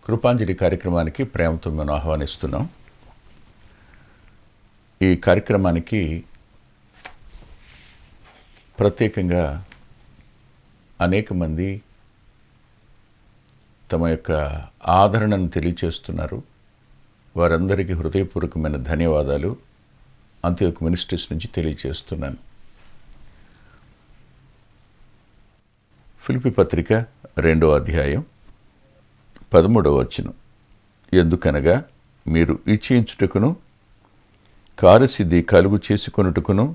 కృపాంజలి కార్యక్రమానికి ప్రేమతో మనం ఆహ్వానిస్తున్నాం. ఈ కార్యక్రమానికి ప్రత్యేకంగా అనేక మంది తమ యొక్క ఆదరణను తెలియచేస్తున్నారు. వారందరికీ హృదయపూర్వకమైన ధన్యవాదాలు అంత్యోక్ మినిస్ట్రీస్ నుంచి తెలియచేస్తున్నాను. ఫిలిప్పీ పత్రిక 2వ అధ్యాయం 13వ వచనం. ఎందుకనగా మీరు ఇచ్చించుటకును కార్యసిద్ధి కలుగు చేసుకొనుటకును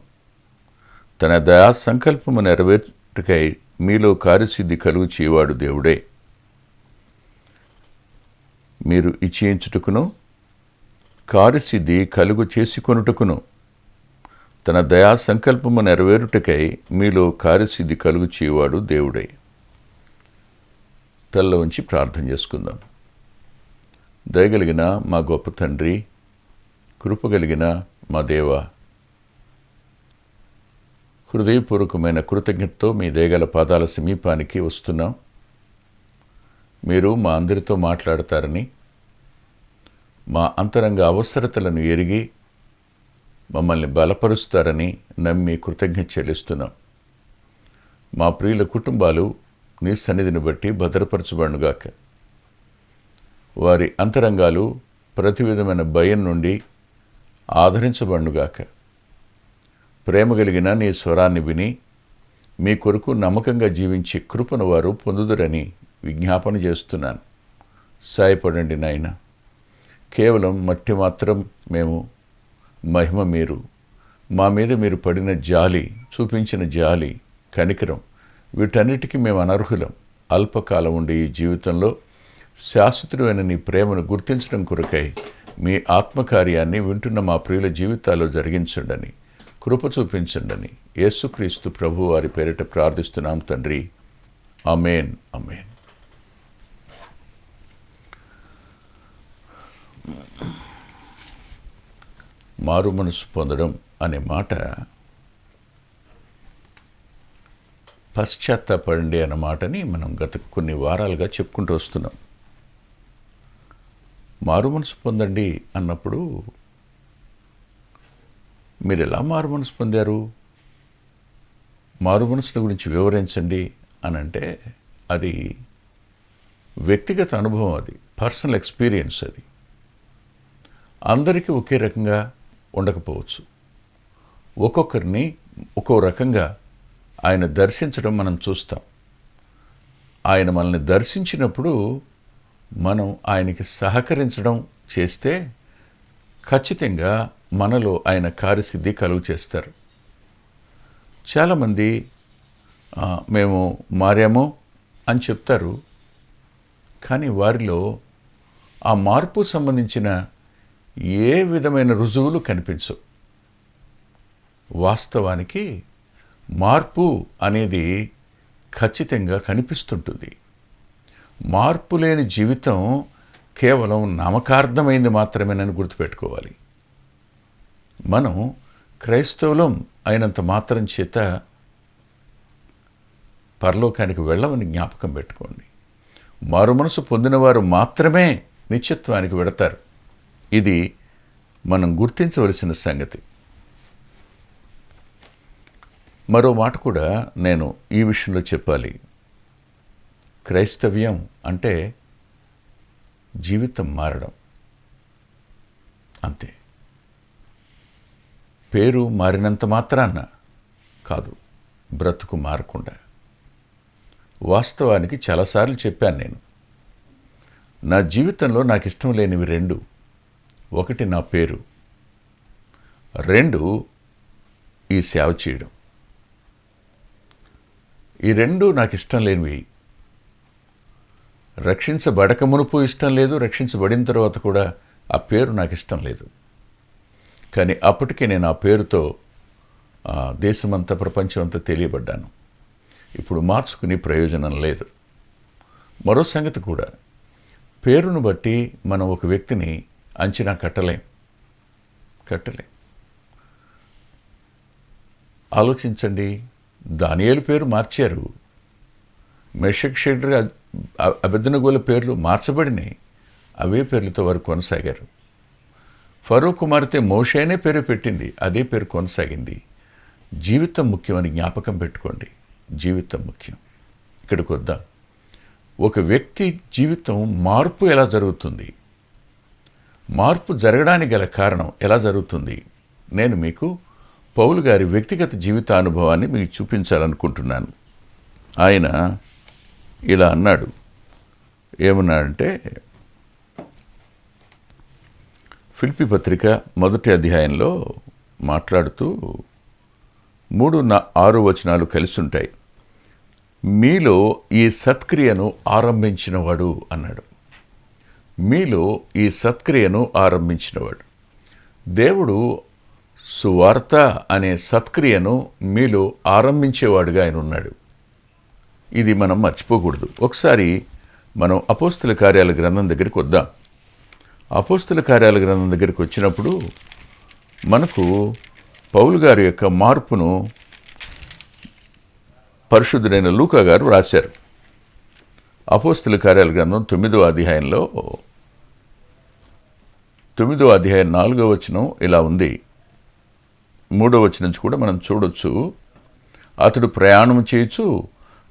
తన దయా సంకల్పము నెరవేర్చుటకై మీలో కార్యసిద్ధి కలుగు చేయవాడు దేవుడే. మీరు ఇచ్చించుటకును కార్యసిద్ధి కలుగు చేసుకొనుటకును తన దయా సంకల్పము నెరవేరుటకై మీలో కార్యసిద్ధి కలుగు చేయవాడు దేవుడే. తలలో ఉంచి ప్రార్థన చేసుకుందాం. దయగలిగిన మా గొప్ప తండ్రి, కృపగలిగిన మా దేవ, హృదయపూర్వకమైన కృతజ్ఞతతో మీ దయగల పాదాల సమీపానికి వస్తున్నాం. మీరు మా అందరితో మాట్లాడతారని, మా అంతరంగ అవసరతలను ఎరిగి మమ్మల్ని బలపరుస్తారని నమ్మి కృతజ్ఞత చెల్లిస్తున్నాం. మా ప్రియుల కుటుంబాలు నీ సన్నిధిని బట్టి భద్రపరచబడుగాక. వారి అంతరంగాలు ప్రతి విధమైన భయం నుండి ఆదరించబడుగాక. ప్రేమ కలిగిన నీ స్వరాన్ని విని మీ కొరకు నమ్మకంగా జీవించే కృపను వారు పొందుదురని విజ్ఞాపన చేస్తున్నాను. సాయపడండి నాయన. కేవలం మట్టి మాత్రం మేము, మహిమ మీరు. మా మీద మీరు పడిన జాలి, చూపించిన జాలి, కనికరం, వీటన్నిటికీ మేము అనర్హులం. అల్పకాలం ఉండే ఈ జీవితంలో శాశ్వతమైన నీ ప్రేమను గుర్తించడం కొరకై మీ ఆత్మకార్యాన్ని వింటున్న మా ప్రియుల జీవితాల్లో జరిగించండి, కృప చూపించండి. యేసుక్రీస్తు ప్రభు వారి పేరిట ప్రార్థిస్తున్నాం తండ్రి. ఆమేన్, ఆమేన్. మారు మనసు పొందడం అనే మాట పశ్చాత్తాపడండి అన్న మాటని మనం గత కొన్ని వారాలుగా చెప్పుకుంటూ వస్తున్నాం. మారు మనసు పొందండి అన్నప్పుడు మీరు ఎలా మారు మనసు పొందారు, మారు మనసుల గురించి వివరించండి అని అంటే అది వ్యక్తిగత అనుభవం, అది పర్సనల్ ఎక్స్పీరియన్స్. అది అందరికీ ఒకే రకంగా ఉండకపోవచ్చు. ఒక్కొక్కరిని ఒక్కో రకంగా ఆయన దర్శించడం మనం చూస్తాం. ఆయన మనల్ని దర్శించినప్పుడు మనం ఆయనకి సహకరించడం చేస్తే ఖచ్చితంగా మనలో ఆయన కార్యసిద్ధి కలుగు చేస్తారు. చాలామంది మేము మారాము అని చెప్తారు, కానీ వారిలో ఆ మార్పు సంబంధించిన ఏ విధమైన రుజువులు కనిపించవు. వాస్తవానికి మార్పు అనేది ఖచ్చితంగా కనిపిస్తుంటుంది. మార్పు లేని జీవితం కేవలం నామకార్థమైంది మాత్రమేనని గుర్తుపెట్టుకోవాలి. మనం క్రైస్తవులం అయినంత మాత్రం చేత పరలోకానికి వెళ్ళమని జ్ఞాపకం పెట్టుకోండి. మారు మనసు పొందినవారు మాత్రమే నిత్యత్వానికి వెడతారు. ఇది మనం గుర్తించవలసిన సంగతి. మరో మాట కూడా నేను ఈ విషయంలో చెప్పాలి. క్రైస్తవ్యం అంటే జీవితం మారడం అంతే. పేరు మారినంత మాత్రాన కాదు, బ్రతుకు మారకుండా. వాస్తవానికి చాలాసార్లు చెప్పాను నేను, నా జీవితంలో నాకు ఇష్టం లేనివి రెండు. ఒకటి నా పేరు, రెండు ఈ సేవ చేయడం. ఈ రెండు నాకు ఇష్టం లేనివి. రక్షించబడక మునుపు ఇష్టం లేదు, రక్షించబడిన తర్వాత కూడా ఆ పేరు నాకు ఇష్టం లేదు. కానీ అప్పటికే నేను ఆ పేరుతో దేశమంతా, ప్రపంచం అంతా తెలియబడ్డాను. ఇప్పుడు మార్చుకుని ప్రయోజనం లేదు. మరో సంగతి కూడా, పేరును బట్టి మనం ఒక వ్యక్తిని అంచనా కట్టలేం. ఆలోచించండి, దానియేలు పేరు మార్చారు, మెషక్ షెడ్రగ్ అబెద్నెగోల పేర్లు మార్చబడినాయి, అవే పేర్లతో వారు కొనసాగారు. ఫరో కుమార్తె మోషే అనే పేరు పెట్టింది, అదే పేరు కొనసాగింది. జీవితం ముఖ్యమని జ్ఞాపకం పెట్టుకోండి. జీవితం ముఖ్యం. ఇక్కడికి వద్దాం. ఒక వ్యక్తి జీవితం మార్పు ఎలా జరుగుతుంది, మార్పు జరగడానికి గల కారణం ఎలా జరుగుతుంది, నేను మీకు పౌలు గారి వ్యక్తిగత జీవితానుభవాన్ని మీకు చూపించాలనుకుంటున్నాను. ఆయన ఇలా అన్నాడు. ఏమన్నాడంటే, ఫిలిప్పీ పత్రిక 1వ అధ్యాయంలో మాట్లాడుతూ 3-6 వచనాలు కలిసి ఉంటాయి. మీలో ఈ సత్క్రియను ఆరంభించినవాడు అన్నాడు. మీలో ఈ సత్క్రియను ఆరంభించినవాడు. దేవుడు సువార్త అనే సత్క్రియను మీలో ఆరంభించేవాడుగా ఆయన ఉన్నాడు. ఇది మనం మర్చిపోకూడదు. ఒకసారి మనం అపోస్తుల కార్యాల గ్రంథం దగ్గరికి వద్దాం. అపోస్తుల కార్యాల గ్రంథం దగ్గరికి వచ్చినప్పుడు మనకు పౌలు గారి యొక్క మార్పును పరిశుద్ధుడైన లూకా గారు రాశారు. అపోస్తుల కార్యాల గ్రంథం 9వ అధ్యాయంలో 9వ అధ్యాయం 4వ వచనం ఇలా ఉంది. 3వ వచనం నుంచి కూడా మనం చూడొచ్చు. అతడు ప్రయాణం చేయొచ్చు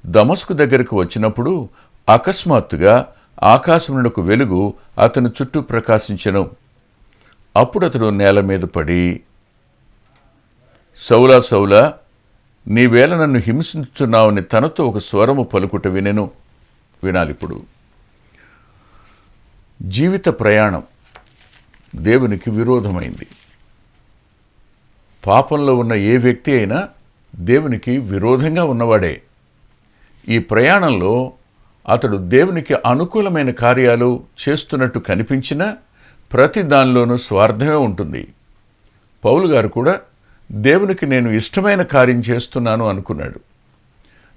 దమస్కు దగ్గరకు వచ్చినప్పుడు అకస్మాత్తుగా ఆకాశం నుండి ఒక వెలుగు అతని చుట్టూ ప్రకాశించెను. అప్పుడు అతడు నేల మీద పడి, సౌలా సౌలా, నీవేళ నన్ను హింసించుచున్నావని తనతో ఒక స్వరము పలుకుట వినెను. వినాలిప్పుడు. జీవిత ప్రయాణం దేవునికి విరోధమైంది. పాపంలో ఉన్న ఏ వ్యక్తి అయినా దేవునికి విరోధంగా ఉన్నవాడే. ఈ ప్రయాణంలో అతడు దేవునికి అనుకూలమైన కార్యాలు చేస్తున్నట్టు కనిపించినా ప్రతి దానిలోనూ స్వార్థమే ఉంటుంది. పౌలు గారు కూడా దేవునికి నేను ఇష్టమైన కార్యం చేస్తున్నాను అనుకున్నాడు.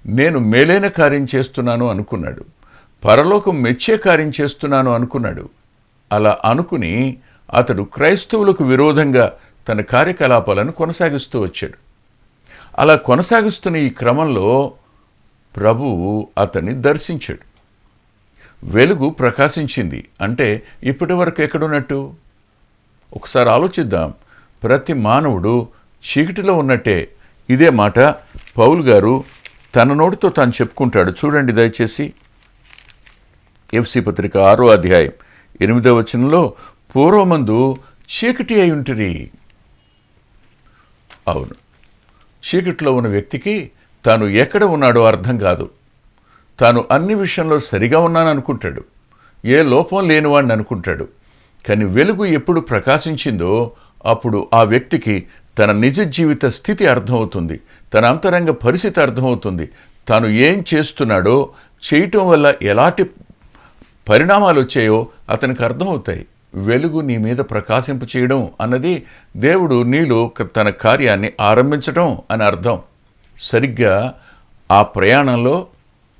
నేను మేలైన కార్యం చేస్తున్నాను అనుకున్నాడు. పరలోకం మెచ్చే కార్యం చేస్తున్నాను అనుకున్నాడు. అలా అనుకుని అతడు క్రైస్తవులకు విరోధంగా తన కార్యకలాపాలను కొనసాగిస్తూ వచ్చాడు. అలా కొనసాగిస్తున్న ఈ క్రమంలో ప్రభువు అతన్ని దర్శించాడు. వెలుగు ప్రకాశించింది. అంటే ఇప్పటి వరకు ఎక్కడున్నట్టు? ఒకసారి ఆలోచిద్దాం. ప్రతి మానవుడు చీకటిలో ఉన్నట్టే. ఇదే మాట పౌలు గారు తన నోటితో తాను చెప్పుకుంటాడు. చూడండి దయచేసి. ఎఫ్సి పత్రిక 6వ అధ్యాయం 8వ వచనంలో, పూర్వమందు చీకటి అయి ఉంటిరి. అవును, చీకటిలో ఉన్న వ్యక్తికి తాను ఎక్కడ ఉన్నాడో అర్థం కాదు. తాను అన్ని విషయంలో సరిగా ఉన్నాను అనుకుంటాడు. ఏ లోపం లేనివాడిని అనుకుంటాడు. కానీ వెలుగు ఎప్పుడు ప్రకాశించిందో అప్పుడు ఆ వ్యక్తికి తన నిజ జీవిత స్థితి అర్థమవుతుంది. తన అంతరంగ పరిస్థితి అర్థమవుతుంది. తాను ఏం చేస్తున్నాడో, చేయటం వల్ల ఎలాంటి పరిణామాలు వచ్చాయో అతనికి అర్థమవుతాయి. వెలుగు నీ మీద ప్రకాశింప చేయడం అన్నది దేవుడు నీలో తన కార్యాన్ని ఆరంభించడం అని అర్థం. సరిగ్గా ఆ ప్రయాణంలో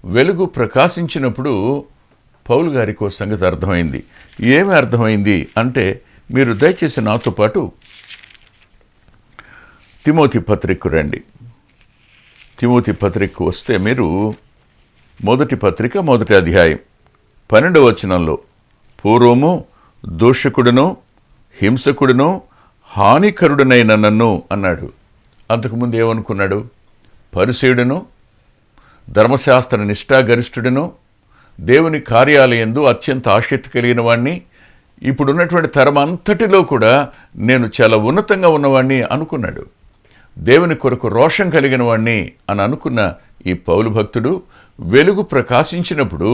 వెలుగు ప్రకాశించినప్పుడు పౌలు గారికి ఓ సంగతి అర్థమైంది. ఏమి అర్థమైంది అంటే, మీరు దయచేసి నాతో పాటు తిమోతి పత్రికకు రండి. తిమోతి పత్రికకు వస్తే మీరు మొదటి పత్రిక 1వ అధ్యాయం 12వ వచనంలో, పూర్వము దూషకుడును హింసకుడును హానికరుడనైన నన్ను అన్నాడు. అంతకుముందు ఏమనుకున్నాడు? పరిసయుడును ధర్మశాస్త్ర నిష్ఠాగరిష్ఠుడును దేవుని కార్యాలయందు అత్యంత ఆసక్తి కలిగిన వాడిని, ఇప్పుడున్నటువంటి తరం అంతటిలో కూడా నేను చాలా ఉన్నతంగా ఉన్నవాడిని అనుకున్నాడు. దేవుని కొరకు రోషం కలిగిన వాడిని అని అనుకున్న ఈ పౌలు భక్తుడు వెలుగు ప్రకాశించినప్పుడు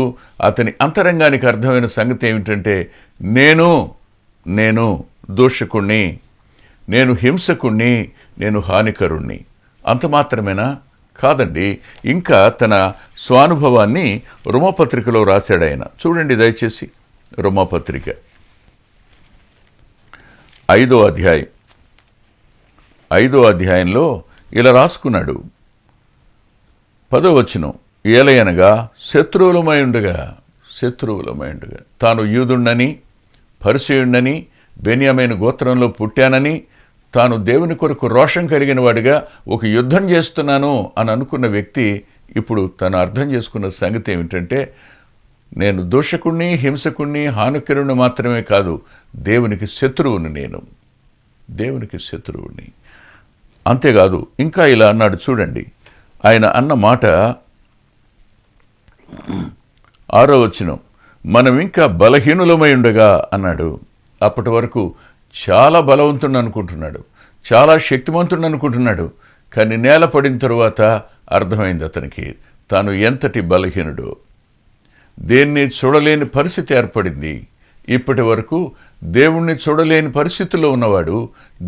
అతని అంతరంగానికి అర్థమైన సంగతి ఏమిటంటే, నేను దూషకుణ్ణి, నేను హింసకుణ్ణి, నేను హానికరుణ్ణి. అంత మాత్రమేనా? కాదండి. ఇంకా తన స్వానుభవాన్ని రోమాపత్రికలో రాశాడు ఆయన. చూడండి దయచేసి. రోమాపత్రిక 5వ అధ్యాయం 5వ అధ్యాయంలో ఇలా రాసుకున్నాడు. 10వ వచనం, ఏలయనగా శత్రువులమై ఉండగా తాను యూదుణ్ణని పరిసయుణ్ణని బెన్యామీను గోత్రంలో పుట్టానని తాను దేవుని కొరకు రోషం కలిగిన వాడిగా ఒక యుద్ధం చేస్తున్నాను అని అనుకున్న వ్యక్తి ఇప్పుడు తను అర్థం చేసుకున్న సంగతి ఏమిటంటే, నేను దూషకుణ్ణి, హింసకుణ్ణి, హానికరుణ్ణి మాత్రమే కాదు, దేవునికి శత్రువుని. నేను దేవునికి శత్రువుని. అంతేకాదు, ఇంకా ఇలా అన్నాడు చూడండి. ఆయన అన్న మాట 6వ వచనం, మనం ఇంకా బలహీనులమై ఉండగా అన్నాడు. అప్పటి వరకు చాలా బలవంతుడు అనుకుంటున్నాడు, చాలా శక్తివంతుడు అనుకుంటున్నాడు. కానీ నేల పడిన తరువాత అర్థమైంది అతనికి తాను ఎంతటి బలహీనుడు. దేన్ని చూడలేని పరిస్థితి ఏర్పడింది. ఇప్పటి వరకు దేవుణ్ణి చూడలేని పరిస్థితుల్లో ఉన్నవాడు,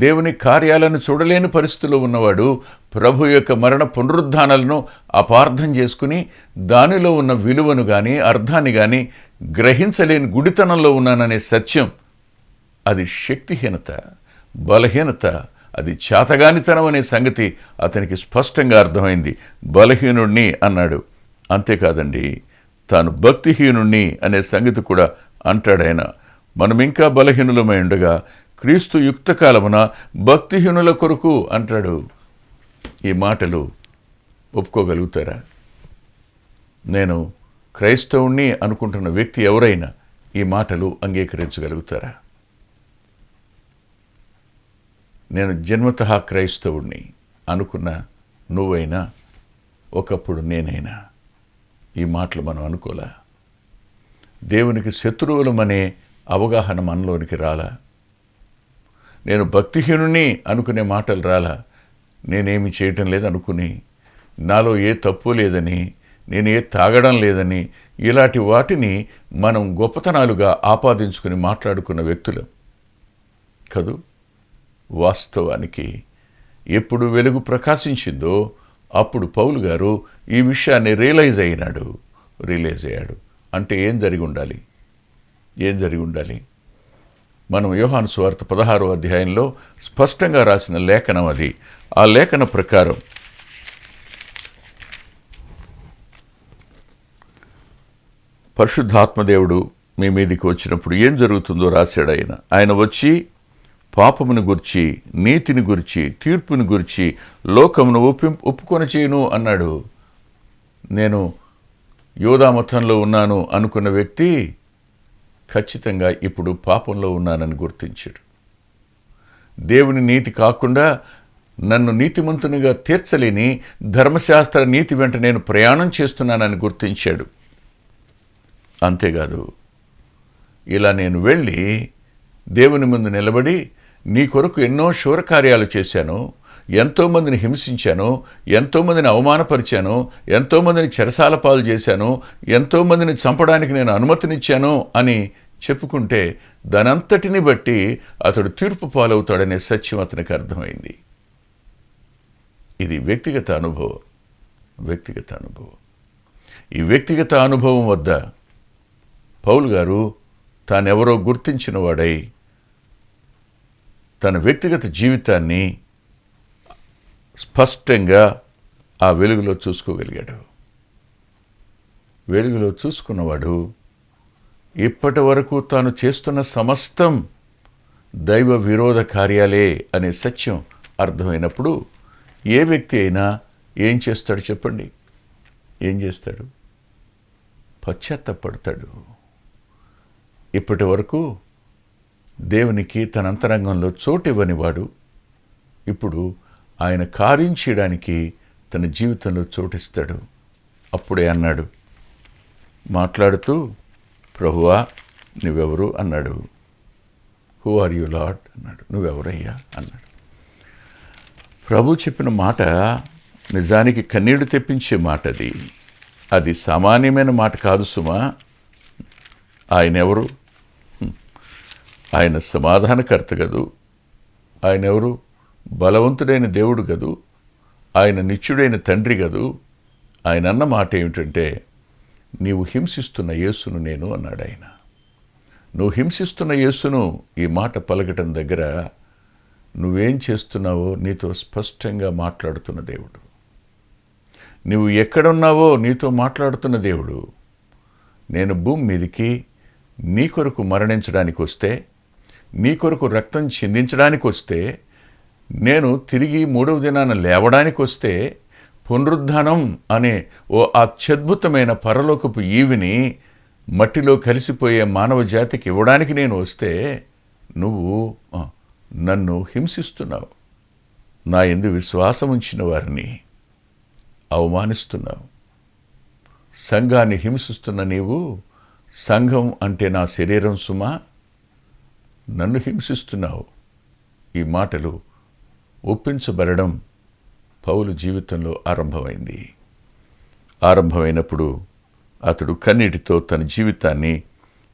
దేవుని కార్యాలను చూడలేని పరిస్థితుల్లో ఉన్నవాడు ప్రభు యొక్క మరణ పునరుద్ధానాలను అపార్థం చేసుకుని దానిలో ఉన్న విలువను కానీ అర్థాన్ని కానీ గ్రహించలేని గుడితనంలో ఉన్నాననే సత్యం, అది శక్తిహీనత, బలహీనత, అది చేతగానితనం అనే సంగతి అతనికి స్పష్టంగా అర్థమైంది. బలహీనుణ్ణి అన్నాడు. అంతేకాదండి, తాను భక్తిహీనుణ్ణి అనే సంగతి కూడా అంటాడాయన. మనం ఇంకా బలహీనులమై ఉండగా క్రీస్తు యుక్తకాలమున భక్తిహీనుల కొరకు అంటాడు. ఈ మాటలు ఒప్పుకోగలుగుతారా? నేను క్రైస్తవుణ్ణి అనుకుంటున్న వ్యక్తి ఎవరైనా ఈ మాటలు అంగీకరించగలుగుతారా? నేను జన్మతః క్రైస్తవుణ్ణి అనుకున్న నువ్వైనా, ఒకప్పుడు నేనైనా ఈ మాటలు మనం అనుకోలా? దేవునికి శత్రువులమనే అవగాహన మనలోనికి రాలా? నేను భక్తిహీనుని అనుకునే మాటలు రాలా? నేనేమి చేయటం లేదనుకుని, నాలో ఏ తప్పు లేదని, నేను ఏ తాగడం లేదని, ఇలాంటి వాటిని మనం గొప్పతనాలుగా ఆపాదించుకుని మాట్లాడుకున్న వ్యక్తులు కదూ. వాస్తవానికి ఎప్పుడు వెలుగు ప్రకాశించిందో అప్పుడు పౌలు గారు ఈ విషయాన్ని రియలైజ్ అయ్యాడు. అంటే ఏం జరిగి ఉండాలి? మనం యోహాను సువార్త 16వ అధ్యాయంలో స్పష్టంగా రాసిన లేఖనం అది. ఆ లేఖన ప్రకారం పరిశుద్ధాత్మదేవుడు మీ మీదికి వచ్చినప్పుడు ఏం జరుగుతుందో రాశాడు. ఆయన వచ్చి పాపమును గురించి, నీతిని గురించి, తీర్పుని గురించి లోకమును ఒప్పుకొని చేయను అన్నాడు. నేను యోధా మతంలో ఉన్నాను అనుకున్న వ్యక్తి ఖచ్చితంగా ఇప్పుడు పాపంలో ఉన్నానని గుర్తించాడు. దేవుని నీతి కాకుండా నన్ను నీతిమంతునిగా తీర్చలేని ధర్మశాస్త్ర నీతి వెంట నేను ప్రయాణం చేస్తున్నానని గుర్తించాడు. అంతేకాదు, ఇలా నేను వెళ్ళి దేవుని ముందు నిలబడి నీ కొరకు ఎన్నో శూరకార్యాలు చేశాను, ఎంతోమందిని హింసించాను, ఎంతోమందిని అవమానపరిచాను, ఎంతోమందిని చెరసాల పాలు చేశాను, ఎంతోమందిని చంపడానికి నేను అనుమతినిచ్చాను అని చెప్పుకుంటే దానంతటిని బట్టి అతడు తీర్పు పాలవుతాడనే సత్యం అతనికి అర్థమైంది. ఇది వ్యక్తిగత అనుభవం. ఈ వ్యక్తిగత అనుభవం వద్ద పౌలు గారు తానెవరో గుర్తించిన వాడై తన వ్యక్తిగత జీవితాన్ని స్పష్టంగా ఆ వెలుగులో చూసుకోగలిగాడు. వెలుగులో చూసుకున్నవాడు ఇప్పటి వరకు తాను చేస్తున్న సమస్తం దైవ విరోధ కార్యాలే అనే సత్యం అర్థమైనప్పుడు ఏ వ్యక్తి అయినా ఏం చేస్తాడు చెప్పండి? ఏం చేస్తాడు? పశ్చాత్తాపడతాడు. ఇప్పటి వరకు దేవునికి తన అంతరంగంలో చోటు ఇవ్వనివాడు ఇప్పుడు ఆయన కార్యం చేయడానికి తన జీవితంలో చోటిస్తాడు. అప్పుడే అన్నాడు, మాట్లాడుతూ, ప్రభువా నువ్వెవరు అన్నాడు. హూ ఆర్ యు లార్డ్ అన్నాడు. నువ్వెవరయ్యా అన్నాడు. ప్రభు చెప్పిన మాట నిజానికి కన్నీళ్లు తెప్పించే మాట. అది సామాన్యమైన మాట కాదు సుమా. ఆయన ఎవరు? ఆయన సమాధానకర్త కదూ. ఆయన ఎవరు? బలవంతుడైన దేవుడు కదూ. ఆయన నిత్యుడైన తండ్రి కదూ. ఆయన అన్న మాట ఏమిటంటే, నీవు హింసిస్తున్న యేసును నేను అన్నాడు ఆయన. నువ్వు హింసిస్తున్న యేసును ఈ మాట పలకటం దగ్గర నువ్వేం చేస్తున్నావో నీతో స్పష్టంగా మాట్లాడుతున్న దేవుడు. నువ్వు ఎక్కడున్నావో నీతో మాట్లాడుతున్న దేవుడు. నేను భూమి మీదికి నీ కొరకు మరణించడానికి వస్తే, నీ కొరకు రక్తం చిందించడానికి వస్తే, నేను తిరిగి 3వ దినాన లేవడానికి వస్తే, పునరుద్ధానం అనే ఓ అత్యద్భుతమైన పరలోకపు ఈవిని మట్టిలో కలిసిపోయే మానవ జాతికి ఇవ్వడానికి నేను వస్తే నువ్వు నన్ను హింసిస్తున్నావు. నా యందు విశ్వాసం ఉంచిన వారిని అవమానిస్తున్నావు. సంఘాన్ని హింసిస్తున్న నీవు, సంఘం అంటే నా శరీరం సుమా, నన్ను హింసిస్తున్నావు. ఈ మాటలు ఒప్పించబడడం పౌలు జీవితంలో ఆరంభమైనప్పుడు అతడు కన్నీటితో తన జీవితాన్ని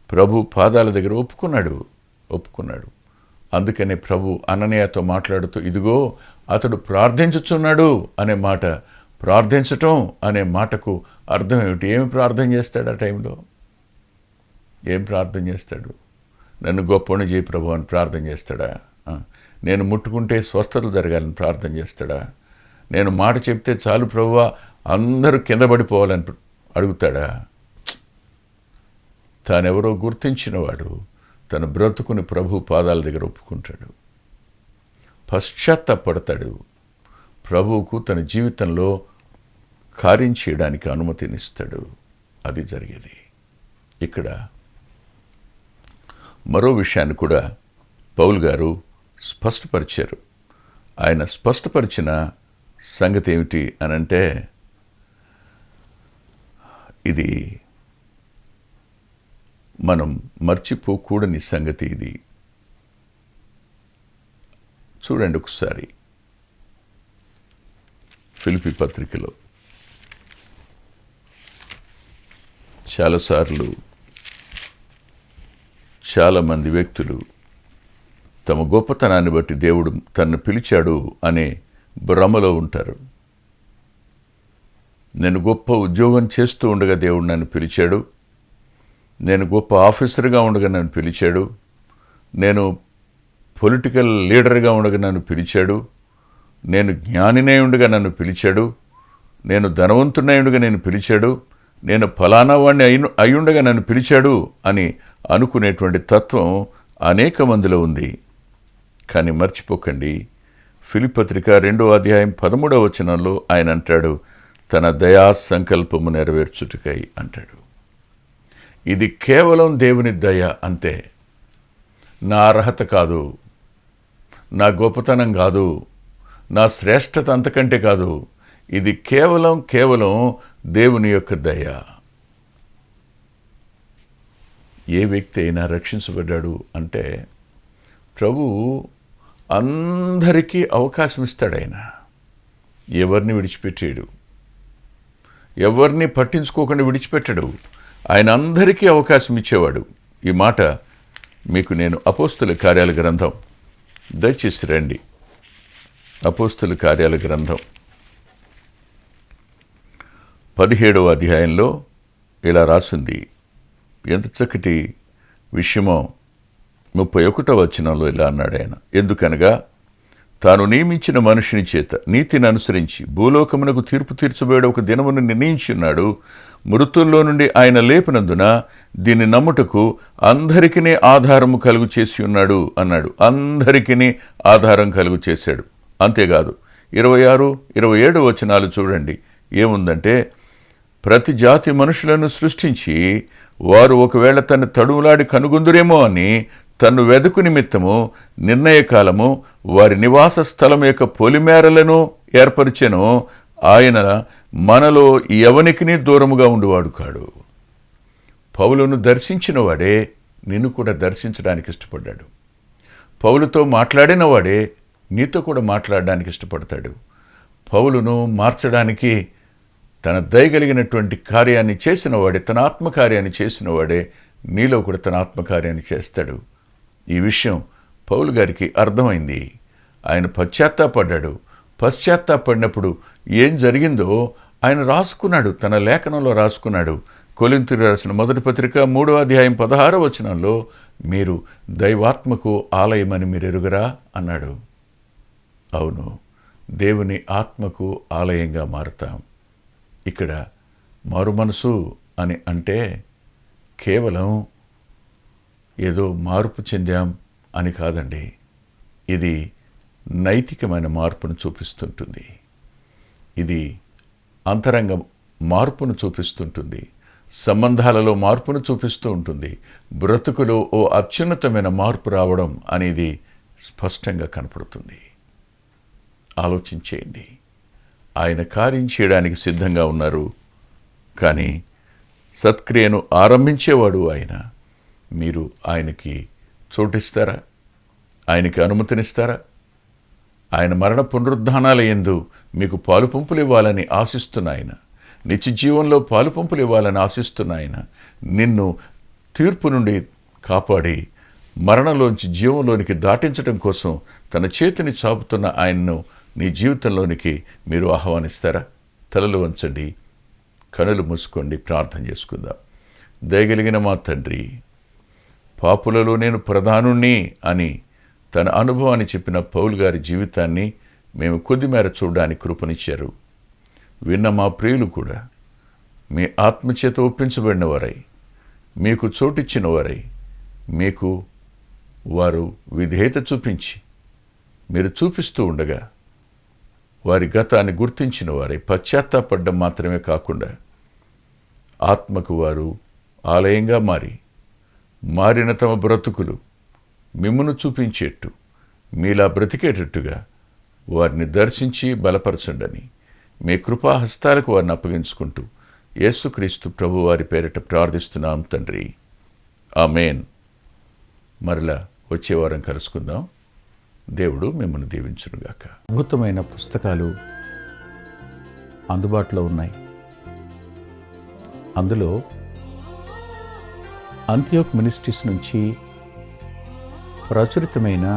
ప్రభు పాదాల దగ్గర ఒప్పుకున్నాడు. అందుకనే ప్రభు అననీయతో మాట్లాడుతూ, ఇదిగో అతడు ప్రార్థించుచున్నాడు అనే మాట, ప్రార్థించటం అనే మాటకు అర్థం ఏమిటి? ఏమి ప్రార్థన చేస్తాడు ఆ టైంలో? ఏం ప్రార్థన చేస్తాడు? నన్ను గొప్పని చేయి ప్రభు అని ప్రార్థన చేస్తాడా? నేను ముట్టుకుంటే స్వస్థతలు జరగాలని ప్రార్థన చేస్తాడా? నేను మాట చెప్తే చాలు ప్రభువా అందరూ కింద పడిపోవాలని అడుగుతాడా? తానెవరో గుర్తించినవాడు తన బ్రతుకుని ప్రభు పాదాల దగ్గర ఒప్పుకుంటాడు, పశ్చాత్తాపడతాడు, ప్రభువుకు తన జీవితంలో కార్యం చేయడానికి అనుమతినిస్తాడు. అది జరిగేది. ఇక్కడ మరో విషయాన్ని కూడా పౌలు గారు స్పష్టపరిచారు. ఆయన స్పష్టపరిచిన సంగతి ఏమిటి అనంటే, ఇది మనం మర్చిపోకూడని సంగతి. ఇది చూడండి ఒకసారి ఫిలిప్పీ పత్రికలో చాలాసార్లు చాలామంది వ్యక్తులు తమ గొప్పతనాన్ని బట్టి దేవుడు తనను పిలిచాడు అనే భ్రమలో ఉంటారు. నేను గొప్ప ఉద్యోగం చేస్తూ ఉండగా దేవుడు నన్ను పిలిచాడు, నేను గొప్ప ఆఫీసర్గా ఉండగా నన్ను పిలిచాడు, నేను పొలిటికల్ లీడర్గా ఉండగా నన్ను పిలిచాడు, నేను జ్ఞానినై ఉండగా నన్ను పిలిచాడు, నేను ధనవంతునై ఉండగా నేను పిలిచాడు, నేను ఫలానా వాడిని అయ్యుండగా నన్ను పిలిచాడు అని అనుకునేటువంటి తత్వం అనేక మందిలో ఉంది. కానీ మర్చిపోకండి, ఫిలిప్పీ పత్రిక 2వ అధ్యాయం 13వ వచనంలో ఆయన అంటాడు, తన దయా సంకల్పము నెరవేర్చుటకై అంటాడు. ఇది కేవలం దేవుని దయ అంతే. నా అర్హత కాదు, నా గొప్పతనం కాదు, నా శ్రేష్టత అంతకంటే కాదు. ఇది కేవలం దేవుని యొక్క దయ. ఏ వ్యక్తి అయినా రక్షించబడ్డాడు అంటే ప్రభువు అందరికీ అవకాశం ఇస్తాడు. ఆయన ఎవరిని విడిచిపెట్టాడు, ఎవరిని పట్టించుకోకుండా విడిచిపెట్టడు. ఆయన అందరికీ అవకాశం ఇచ్చేవాడు. ఈ మాట మీకు నేను అపోస్తుల కార్యాల గ్రంథం, దయచేసి రండి, అపోస్తుల కార్యాల గ్రంథం 17వ అధ్యాయంలో ఇలా రాసింది. ఎంత చక్కటి విషయమో. 31వ వచనంలో ఇలా అన్నాడు ఆయన, ఎందుకనగా తాను నియమించిన మనుషుని చేత నీతిని అనుసరించి భూలోకమునకు తీర్పు తీర్చబోయే ఒక దినమును నిర్ణయించున్నాడు. మృతుల్లో నుండి ఆయన లేపినందున దీన్ని నమ్ముటకు అందరికీ ఆధారము కలుగు చేసి ఉన్నాడు అన్నాడు. అందరికీ ఆధారం కలుగు చేశాడు. అంతేకాదు 26, 27 వచనాలు చూడండి. ఏముందంటే, ప్రతి జాతి మనుషులను సృష్టించి వారు ఒకవేళ తన తడువులాడి కనుగొందురేమో అని తన్ను వెదుకు నిమిత్తము నిర్ణయకాలము వారి నివాస స్థలం యొక్క పొలిమేరలను ఏర్పరిచెను. ఆయన మనలో ఎవనికిని దూరముగా ఉండువాడు కాడు. పౌలును దర్శించిన వాడే నిన్ను కూడా దర్శించడానికి ఇష్టపడ్డాడు. పౌలుతో మాట్లాడిన వాడే నీతో కూడా మాట్లాడడానికి ఇష్టపడతాడు. పౌలును మార్చడానికి తన దయగలిగినటువంటి కార్యాన్ని చేసిన వాడే, తన ఆత్మకార్యాన్ని చేసిన వాడే నీలో కూడా తన ఆత్మకార్యాన్ని చేస్తాడు. ఈ విషయం పౌలు గారికి అర్థమైంది. ఆయన పశ్చాత్తాపడ్డాడు. పశ్చాత్తాపడినప్పుడు ఏం జరిగిందో ఆయన రాసుకున్నాడు, తన లేఖనంలో రాసుకున్నాడు. కొరింథీయులకు రాసిన మొదటి పత్రిక 3వ అధ్యాయం 16వ వచనంలో, మీరు దైవాత్మకు ఆలయమని మీరు ఎరుగరా అన్నాడు. అవును, దేవుని ఆత్మకు ఆలయంగా మారుతాం. ఇక్కడ మారు మనసు అని అంటే కేవలం ఏదో మార్పు చెందాం అని కాదండి. ఇది నైతికమైన మార్పును చూపిస్తుంటుంది. ఇది అంతరంగ మార్పును చూపిస్తుంటుంది. సంబంధాలలో మార్పును చూపిస్తూ ఉంటుంది. బ్రతుకులో ఓ అత్యున్నతమైన మార్పు రావడం అనేది స్పష్టంగా కనపడుతుంది. ఆలోచించేయండి. ఆయన కార్యం చేయడానికి సిద్ధంగా ఉన్నారు. కానీ సత్క్రియను ఆరంభించేవాడు ఆయన. మీరు ఆయనకి చోటిస్తారా? ఆయనకి అనుమతినిస్తారా? ఆయన మరణ పునరుద్ధానాల యందు మీకు పాలుపంపులు ఇవ్వాలని ఆశిస్తున్న ఆయన, నిత్య జీవంలో పాలుపంపులు ఇవ్వాలని ఆశిస్తున్న ఆయన, నిన్ను తీర్పు నుండి కాపాడి మరణంలోంచి జీవంలోనికి దాటించడం కోసం తన చేతిని చాపుతున్న ఆయన్ను నీ జీవితంలోనికి మీరు ఆహ్వానిస్తారా? తలలు వంచండి, కనులు మూసుకోండి, ప్రార్థన చేసుకుందాం. దయగలిగిన మా తండ్రి, పాపులలో నేను ప్రధానుణ్ణి అని తన అనుభవాన్ని చెప్పిన పౌలు గారి జీవితాన్ని మేము కొద్దిమేర చూడడానికి కృపనిచ్చారు. విన్న మా ప్రియులు కూడా మీ ఆత్మచేత ఒప్పించబడిన వారై, మీకు చోటిచ్చిన వారై, మీకు వారు విధేయత చూపించి మీరు చూపిస్తూ ఉండగా వారి గతాన్ని గుర్తించిన వారై పశ్చాత్తాపడ్డం మాత్రమే కాకుండా ఆత్మకు వారు ఆలయంగా మారిన తమ బ్రతుకులు మిమ్మును చూపించేట్టు, మీలా బ్రతికేటట్టుగా వారిని దర్శించి బలపరచండని మీ కృపాహస్తాలకు వారిని అప్పగించుకుంటూ యేసుక్రీస్తు ప్రభు వారి పేరిట ప్రార్థిస్తున్నాం తండ్రి. ఆమేన్. మరలా వచ్చే వారం కలుసుకుందాం. దేవుడు మిమ్మల్ని దీవించునుగాక. అద్భుతమైన పుస్తకాలు అందుబాటులో ఉన్నాయి. అందులో అంత్యోక్ మినిస్ట్రీస్ నుంచి ప్రచురితమైన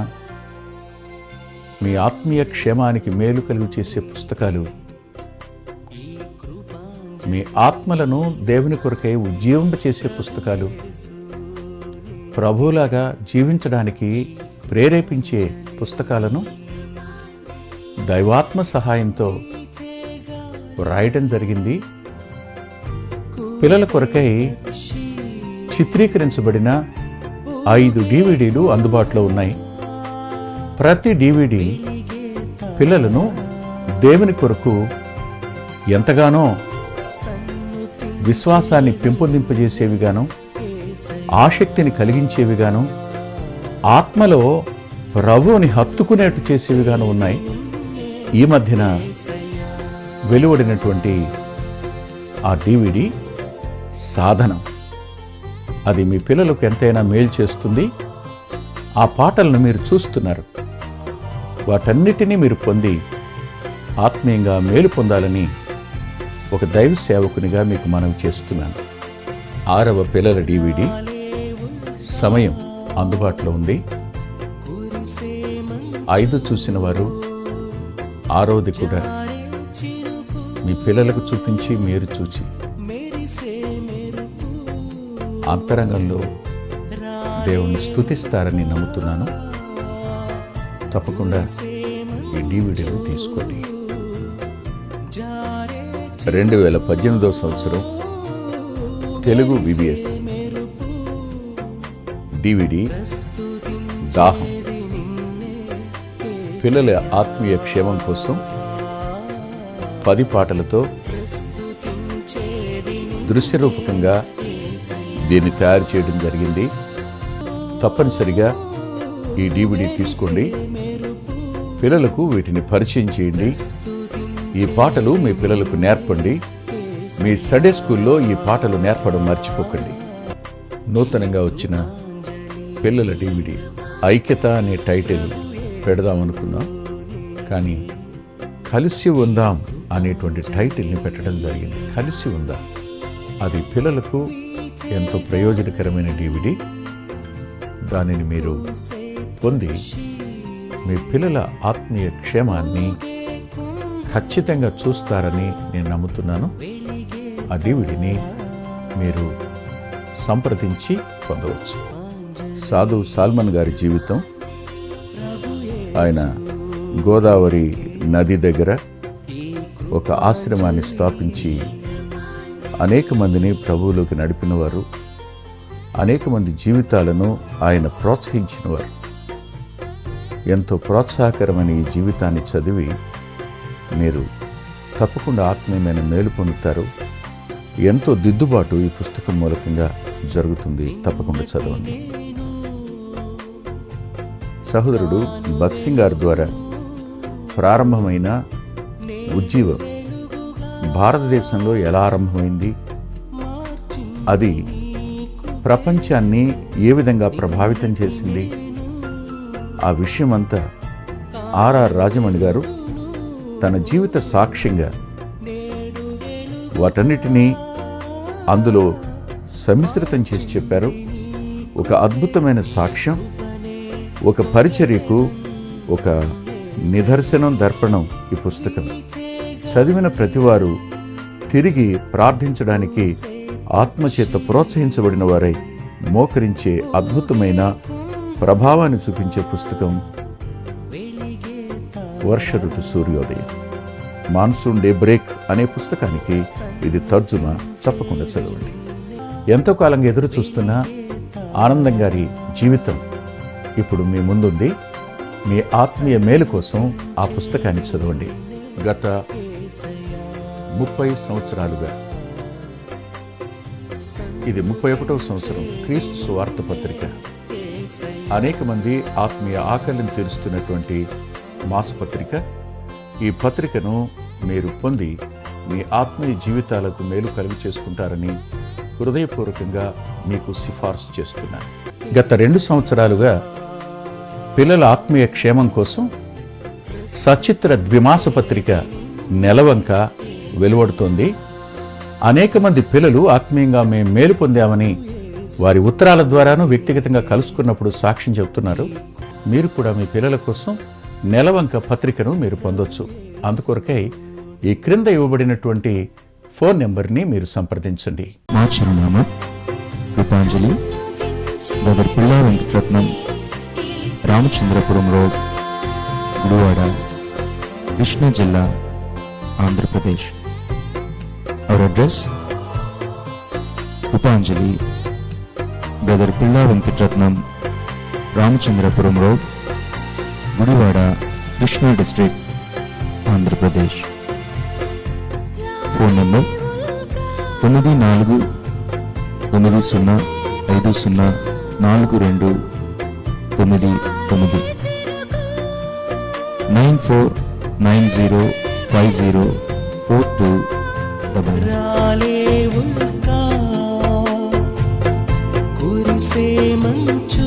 మీ ఆత్మీయ క్షేమానికి మేలు కలుగు చేసే పుస్తకాలు, మీ ఆత్మలను దేవుని కొరకై ఉజ్జీవింపచేసే పుస్తకాలు, ప్రభువులాగా జీవించడానికి ప్రేరేపించే పుస్తకాలను దైవాత్మ సహాయంతో రాయటం జరిగింది. పిల్లల కొరకై చిత్రీకరించబడిన 5 DVDలు అందుబాటులో ఉన్నాయి. ప్రతి DVD పిల్లలను దేవుని కొరకు ఎంతగానో విశ్వాసాన్ని పెంపొందింపజేసేవిగాను, ఆసక్తిని కలిగించేవిగాను, ఆత్మలో ప్రభువుని హత్తుకునేట్టు చేసేవిగాను ఉన్నాయి. ఈ మధ్యన వెలువడినటువంటి ఆ DVD సాధనం, అది మీ పిల్లలకు ఎంతైనా మేలు చేస్తుంది. ఆ పాటలను మీరు చూస్తున్నారు. వాటన్నిటినీ మీరు పొంది ఆత్మీయంగా మేలు పొందాలని ఒక దైవ సేవకునిగా మీకు మనవి చేస్తున్నాను. 6వ పిల్లల DVD సమయం అందుబాటులో ఉంది. 5 చూసిన వారు 6వది కూడా మీ పిల్లలకు చూపించి మీరు చూచి అంతరంగంలో దేవుని స్తుతిస్తారని నమ్ముతున్నాను. తప్పకుండా ఈ DVDలు తీసుకోండి. 2018వ సంవత్సరం తెలుగు VBS DVD దాహం, పిల్లల ఆత్మీయ క్షేమం కోసం 10 పాటలతో దృశ్యరూపకంగా దీన్ని తయారు చేయడం జరిగింది. తప్పనిసరిగా ఈ DVD తీసుకోండి. పిల్లలకు వీటిని పరిచయం చేయండి. ఈ పాటలు మీ పిల్లలకు నేర్పండి. మీ సండే స్కూల్లో ఈ పాటలు నేర్పడం మర్చిపోకండి. నూతనంగా వచ్చిన పిల్లల DVD ఐక్యత అనే టైటిల్ పెడదామనుకున్నాం, కానీ కలిసి ఉందాం అనేటువంటి టైటిల్ని పెట్టడం జరిగింది. కలిసి ఉందాం, అది పిల్లలకు ఎంతో ప్రయోజనకరమైన DVD. దానిని మీరు పొంది మీ పిల్లల ఆత్మీయ క్షేమాన్ని ఖచ్చితంగా చూస్తారని నేను నమ్ముతున్నాను. ఆ DVDని మీరు సంప్రదించి పొందవచ్చు. సాధు సాల్మన్ గారి జీవితం, ఆయన గోదావరి నది దగ్గర ఒక ఆశ్రమాన్ని స్థాపించి అనేక మందిని ప్రభువులోకి నడిపినవారు, అనేక మంది జీవితాలను ఆయన ప్రోత్సహించినవారు. ఎంతో ప్రోత్సాహకరమైన ఈ జీవితాన్ని చదివి మీరు తప్పకుండా ఆత్మీయమైన మేలు పొందుతారు. ఎంతో దిద్దుబాటు ఈ పుస్తకం మూలకంగా జరుగుతుంది. తప్పకుండా చదవండి. సహోదరుడు భక్సింగ్ గారి ద్వారా ప్రారంభమైన ఉజ్జీవం భారతదేశంలో ఎలా ఆరంభమైంది, అది ప్రపంచాన్ని ఏ విధంగా ప్రభావితం చేసింది, ఆ విషయమంతా ఆర్ఆర్ రాజమణి గారు తన జీవిత సాక్ష్యంగా వాటన్నిటినీ అందులో సమ్మిశ్రితం చేసి చెప్పారు. ఒక అద్భుతమైన సాక్ష్యం, ఒక పరిచర్యకు ఒక నిదర్శనం, దర్పణం ఈ పుస్తకం. చదివిన ప్రతివారు తిరిగి ప్రార్థించడానికి ఆత్మచేత ప్రోత్సహించబడిన వారై మోకరించే అద్భుతమైన ప్రభావాన్ని చూపించే పుస్తకం వర్ష ఋతు సూర్యోదయం, మాన్సూన్ డే బ్రేక్ అనే పుస్తకానికి ఇది తర్జుమా. తప్పకుండా చదవండి. ఎంతో కాలంగా ఎదురు చూస్తున్న ఆనందం గారి జీవితం ఇప్పుడు మీ ముందుంది. మీ ఆత్మీయ మేలు కోసం ఆ పుస్తకాన్ని చదవండి. గత 30 సంవత్సరాలుగా, ఇది 31వ సంవత్సరం, క్రీస్తు సువార్త పత్రిక అనేక మంది ఆత్మీయ ఆకలిని తీరుస్తున్నటువంటి మాసపత్రిక. ఈ పత్రికను మీరు పొంది మీ ఆత్మీయ జీవితాలకు మేలు కలుగు చేసుకుంటారని హృదయపూర్వకంగా మీకు సిఫార్సు చేస్తున్నాను. గత 2 సంవత్సరాలుగా పిల్లల ఆత్మీయ క్షేమం కోసం సచిత్ర ద్విమాస పత్రిక నెలవంక వెలువడుతోంది. అనేక మంది పిల్లలు ఆత్మీయంగా మేము మేలు పొందామని వారి ఉత్తరాల ద్వారాను వ్యక్తిగతంగా కలుసుకున్నప్పుడు సాక్ష్యం చెబుతున్నారు. మీరు కూడా మీ పిల్లల కోసం నెలవంక పత్రికను మీరు పొందొచ్చు. అందుకొరకై ఈ క్రింద ఇవ్వబడినటువంటి ఫోన్ నెంబర్ని మీరు సంప్రదించండి. మా చిరునామా కృపాంజలి, బ్రదర్ పిల్లా వెంకటరత్నం, రామచంద్రపురం రోడ్, గుడివాడ, కృష్ణా జిల్లా, Andhra Pradesh. Our address Krupanjali, brother Pilla Venkataratnam, Ramachandrapuram road, Gudivada, Krishna district, Andhra Pradesh. Phone number 9490504299 9490504299. రాలేవుగా కురిసే మంచు